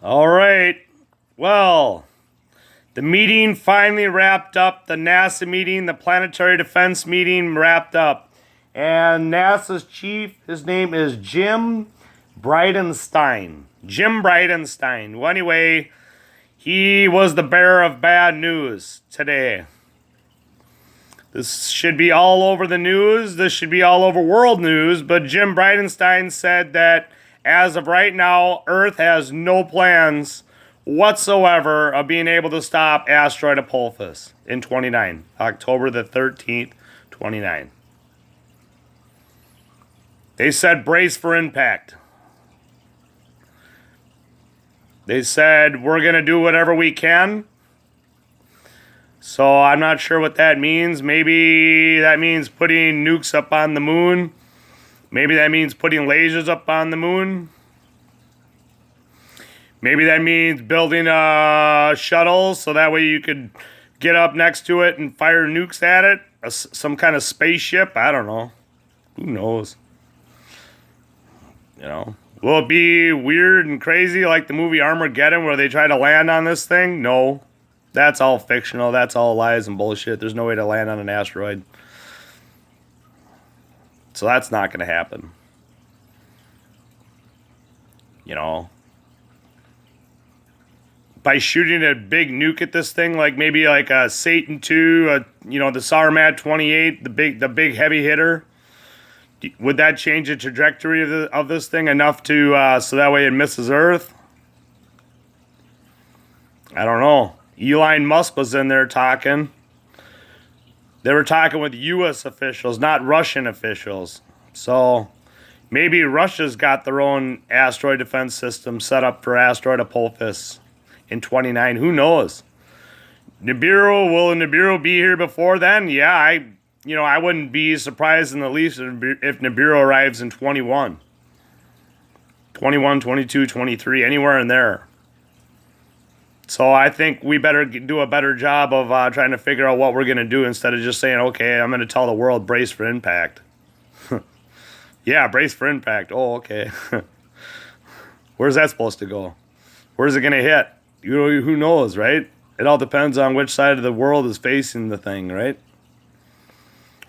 All right. Well, the meeting finally wrapped up. The NASA meeting, the planetary defense meeting wrapped up. And NASA's chief, his name is Jim Bridenstine. Jim Bridenstine. Well, anyway, he was the bearer of bad news today. This should be all over the news. This should be all over world news. But Jim Bridenstine said that as of right now, Earth has no plans whatsoever of being able to stop asteroid Apophis in 29, October the 13th, 29. They said brace for impact. They said we're going to do whatever we can. So I'm not sure what that means. Maybe that means putting nukes up on the moon. Maybe that means putting lasers up on the moon. Maybe that means building a shuttle so that way you could get up next to it and fire nukes at it. Some kind of spaceship. I don't know. Who knows? You know. Will it be weird and crazy like the movie Armageddon where they try to land on this thing? No. That's all fictional. That's all lies and bullshit. There's no way to land on an asteroid. So that's not going to happen. You know. By shooting a big nuke at this thing, like maybe like a Satan 2, the Sarmat 28, the big heavy hitter, would that change the trajectory of this thing enough to so that way it misses Earth? I don't know. Elon Musk was in there talking. They were talking with U.S. officials, not Russian officials. So maybe Russia's got their own asteroid defense system set up for asteroid Apophis in 29. Who knows? Will Nibiru be here before then? Yeah, I wouldn't be surprised in the least if Nibiru arrives in 21. 21, 22, 23, anywhere in there. So I think we better do a better job of trying to figure out what we're going to do instead of just saying, okay, I'm going to tell the world brace for impact. Yeah, brace for impact. Oh, okay. Where's that supposed to go? Where's it going to hit? Who knows, right? It all depends on which side of the world is facing the thing, right?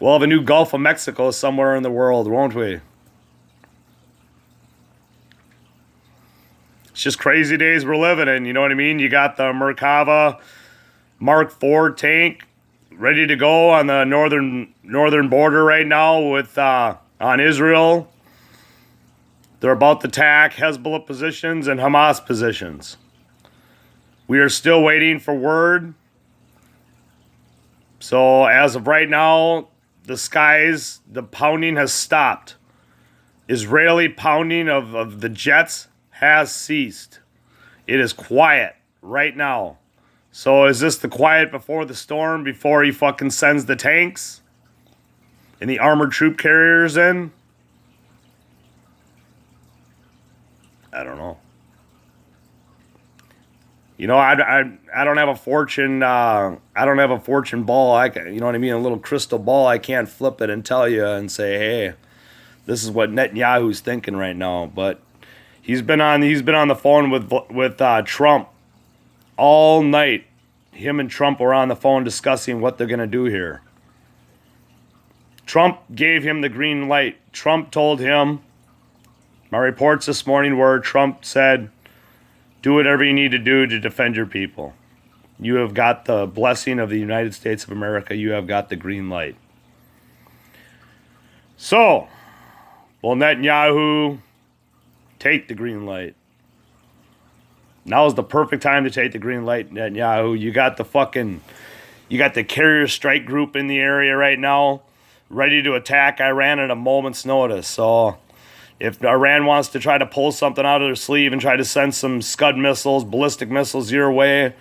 We'll have a new Gulf of Mexico somewhere in the world, won't we? It's just crazy days we're living in, you know what I mean? You got the Merkava Mark IV tank ready to go on the northern border right now with on Israel. They're about to attack Hezbollah positions and Hamas positions. We are still waiting for word. So as of right now, the pounding has stopped. Israeli pounding of the jets has ceased. It is quiet right now. So is this the quiet before the storm, before he fucking sends the tanks and the armored troop carriers in? I don't know. You know, I don't have a fortune. I don't have a fortune ball. You know what I mean? A little crystal ball. I can't flip it and tell you and say, hey, this is what Netanyahu's thinking right now. But he's been on the phone with Trump all night. Him and Trump were on the phone discussing what they're gonna do here. Trump gave him the green light. Trump told him. My reports this morning were Trump said, do whatever you need to do to defend your people. You have got the blessing of the United States of America. You have got the green light. So, will Netanyahu take the green light? Now is the perfect time to take the green light, Netanyahu. You got the carrier strike group in the area right now, ready to attack Iran at a moment's notice. So, if Iran wants to try to pull something out of their sleeve and try to send some Scud missiles, ballistic missiles your way,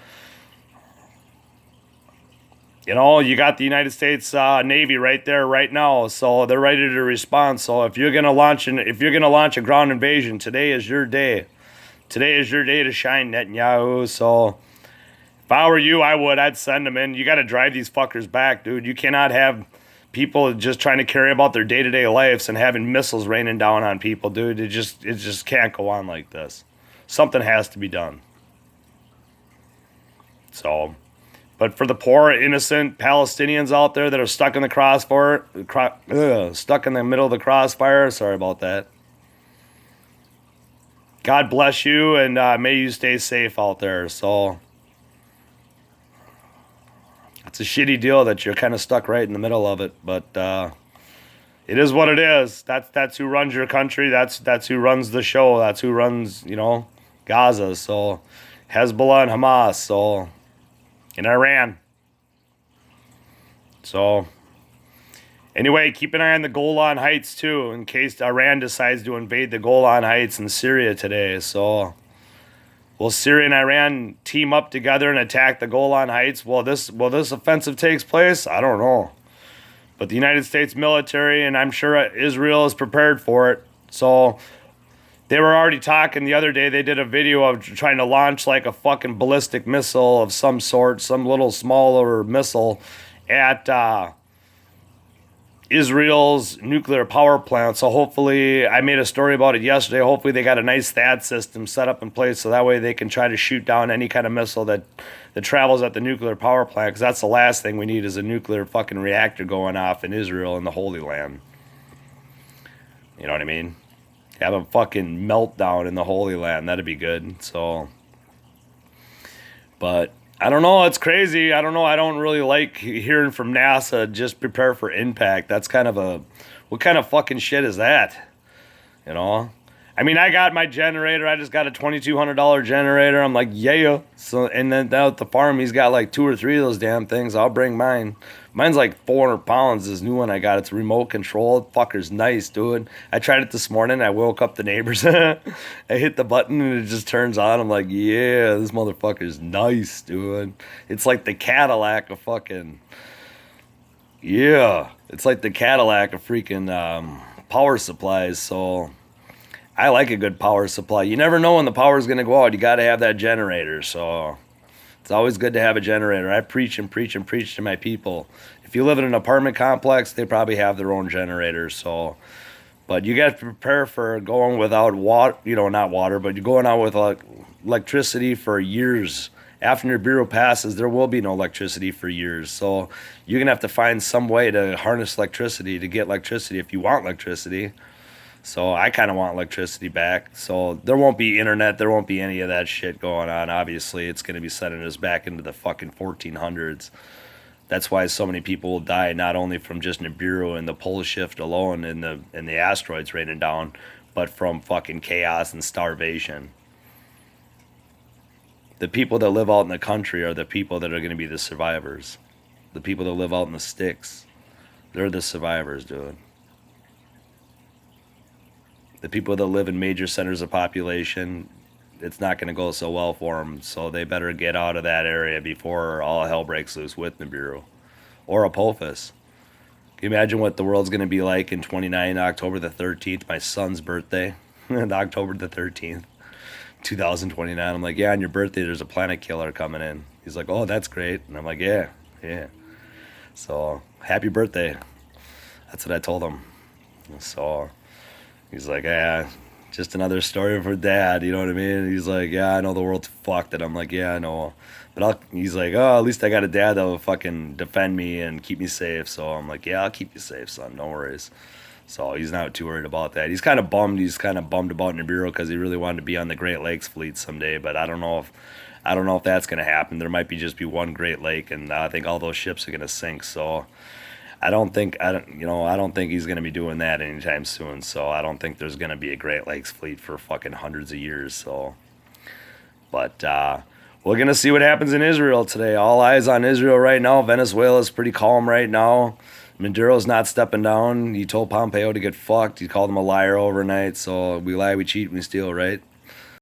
you got the United States Navy right there right now, so they're ready to respond. So if you're gonna launch a ground invasion, today is your day. Today is your day to shine, Netanyahu. So if I were you, I'd send them in. You got to drive these fuckers back, dude. You cannot have people just trying to carry about their day-to-day lives and having missiles raining down on people, dude. It just can't go on like this. something has to be done. So, but for the poor, innocent Palestinians out there that are stuck in the stuck in the middle of the crossfire, sorry about that. God bless you, and may you stay safe out there. So, it's a shitty deal that you're kind of stuck right in the middle of it, but it is what it is. That's who runs your country. That's who runs the show. That's who runs, Gaza. So, Hezbollah and Hamas. So, in Iran. So, anyway, keep an eye on the Golan Heights too, in case Iran decides to invade the Golan Heights in Syria today. So, will Syria and Iran team up together and attack the Golan Heights? Will this offensive takes place? I don't know. But the United States military, and I'm sure Israel, is prepared for it. So, they were already talking the other day. They did a video of trying to launch like a fucking ballistic missile of some sort, some little smaller missile at Israel's nuclear power plant. So hopefully, I made a story about it yesterday. Hopefully they got a nice THAAD system set up in place so that way they can try to shoot down any kind of missile that travels at the nuclear power plant. Because that's the last thing we need is a nuclear fucking reactor going off in Israel in the Holy Land. You know what I mean? Have a fucking meltdown in the Holy Land. That'd be good. So, but I don't know. It's crazy. I don't know. I don't really like hearing from NASA, just prepare for impact. That's kind of what kind of fucking shit is that? I mean, I got my generator. I just got a $2,200 generator. I'm like, yeah. So, and then down at the farm, he's got like 2 or 3 of those damn things. I'll bring mine. Mine's like 400 pounds. This new one I got, it's remote control. Fucker's nice, dude. I tried it this morning. I woke up the neighbors. I hit the button and it just turns on. I'm like, yeah, this motherfucker's nice, dude. It's like the Cadillac of fucking, yeah. It's like the Cadillac of freaking power supplies. So I like a good power supply. You never know when the power's going to go out. You got to have that generator. So it's always good to have a generator. I preach and preach and preach to my people. If you live in an apartment complex, they probably have their own generators. So, but you got to prepare for going without water, not water, but you're going out with electricity for years. After Nibiru passes, there will be no electricity for years. So you're going to have to find some way to harness electricity, to get electricity if you want electricity. So I kind of want electricity back. So there won't be internet. There won't be any of that shit going on. Obviously, it's going to be sending us back into the fucking 1400s. That's why so many people will die, not only from just Nibiru and the pole shift alone and the asteroids raining down, but from fucking chaos and starvation. The people that live out in the country are the people that are going to be the survivors. The people that live out in the sticks, they're the survivors, dude. The people that live in major centers of population, it's not going to go so well for them. So they better get out of that area before all hell breaks loose with Nibiru or Apophis. Can you imagine what the world's going to be like in 29, October the 13th, my son's birthday, October the 13th, 2029. I'm like, yeah, on your birthday, there's a planet killer coming in. He's like, oh, that's great. And I'm like, yeah. So happy birthday. That's what I told him. So he's like, yeah, just another story for dad, you know what I mean? He's like, yeah, I know the world's fucked. And I'm like, yeah, I know. But he's like, oh, at least I got a dad that will fucking defend me and keep me safe. So I'm like, yeah, I'll keep you safe, son. No worries. So he's not too worried about that. He's kind of bummed. He's kind of bummed about Nibiru because he really wanted to be on the Great Lakes fleet someday. But I don't know if that's going to happen. There might just be one Great Lake, and I think all those ships are going to sink. So I don't think he's going to be doing that anytime soon. So I don't think there's going to be a Great Lakes fleet for fucking hundreds of years. So, but we're going to see what happens in Israel today. All eyes on Israel right now. Venezuela's pretty calm right now. Maduro's not stepping down. He told Pompeo to get fucked. He called him a liar overnight. So we lie, we cheat, we steal, right?